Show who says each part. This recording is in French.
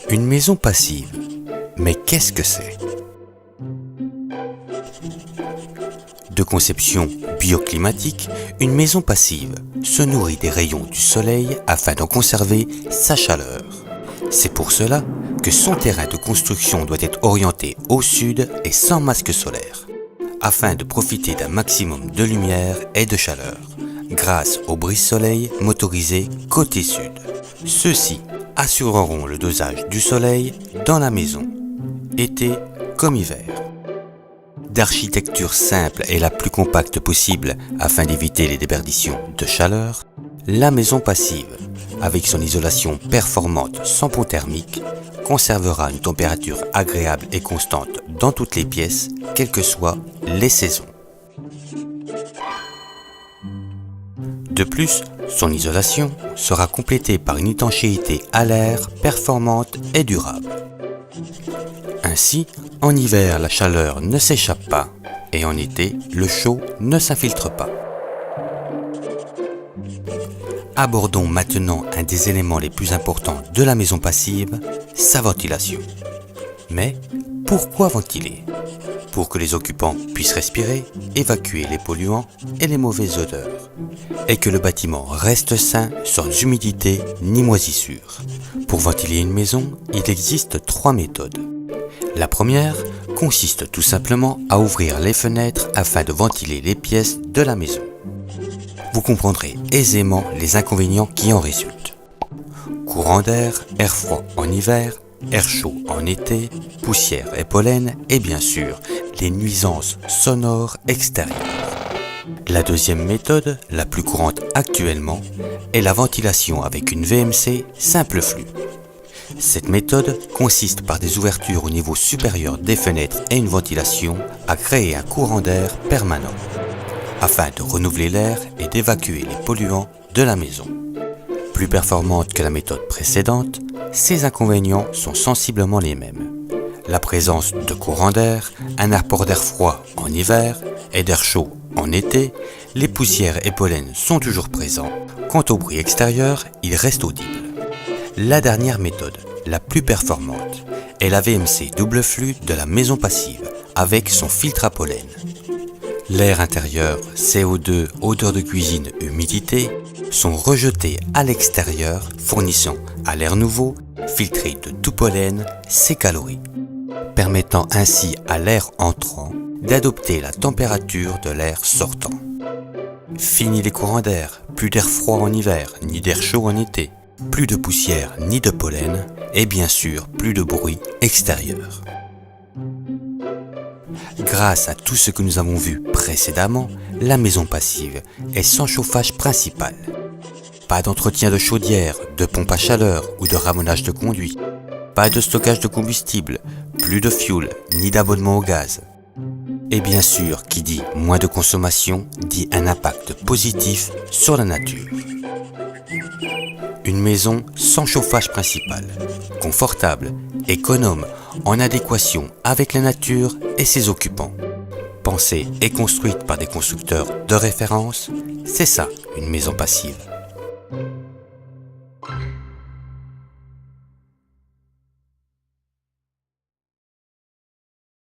Speaker 1: Une maison passive. Mais qu'est-ce que c'est? De conception bioclimatique, une maison passive se nourrit des rayons du soleil afin d'en conserver sa chaleur. C'est pour cela que son terrain de construction doit être orienté au sud et sans masque solaire, afin de profiter d'un maximum de lumière et de chaleur, grâce au brise-soleil motorisé côté sud. Ceux-ci assureront le dosage du soleil dans la maison, été comme hiver. D'architecture simple et la plus compacte possible afin d'éviter les déperditions de chaleur, la maison passive, avec son isolation performante sans pont thermique, conservera une température agréable et constante dans toutes les pièces, quelles que soient les saisons. De plus, son isolation sera complétée par une étanchéité à l'air performante et durable. Ainsi, en hiver, la chaleur ne s'échappe pas et en été, le chaud ne s'infiltre pas. Abordons maintenant un des éléments les plus importants de la maison passive, sa ventilation. Mais pourquoi ventiler? Pour que les occupants puissent respirer, évacuer les polluants et les mauvaises odeurs, et que le bâtiment reste sain sans humidité ni moisissure. Pour ventiler une maison, il existe 3 méthodes. La première consiste tout simplement à ouvrir les fenêtres afin de ventiler les pièces de la maison. Vous comprendrez aisément les inconvénients qui en résultent. Courant d'air, air froid en hiver, air chaud en été, poussière et pollen et bien sûr les nuisances sonores extérieures. La deuxième méthode, la plus courante actuellement, est la ventilation avec une VMC simple flux. Cette méthode consiste par des ouvertures au niveau supérieur des fenêtres et une ventilation à créer un courant d'air permanent, afin de renouveler l'air et d'évacuer les polluants de la maison. Plus performante que la méthode précédente, ses inconvénients sont sensiblement les mêmes. La présence de courant d'air, un apport d'air froid en hiver et d'air chaud en été, les poussières et pollens sont toujours présents. Quant au bruit extérieur, il reste audible. La dernière méthode, la plus performante, est la VMC double flux de la maison passive avec son filtre à pollen. L'air intérieur, CO2, odeur de cuisine, humidité, sont rejetés à l'extérieur, fournissant à l'air nouveau, filtré de tout pollen, ses calories, permettant ainsi à l'air entrant d'adopter la température de l'air sortant. Fini les courants d'air, plus d'air froid en hiver, ni d'air chaud en été, plus de poussière ni de pollen, et bien sûr plus de bruit extérieur. Grâce à tout ce que nous avons vu précédemment, la maison passive est sans chauffage principal. Pas d'entretien de chaudière, de pompe à chaleur ou de ramonage de conduits. Pas de stockage de combustible, plus de fioul ni d'abonnement au gaz. Et bien sûr, qui dit moins de consommation, dit un impact positif sur la nature. Une maison sans chauffage principal, confortable, économe, en adéquation avec la nature et ses occupants. Pensée et construite par des constructeurs de référence, c'est ça une maison passive.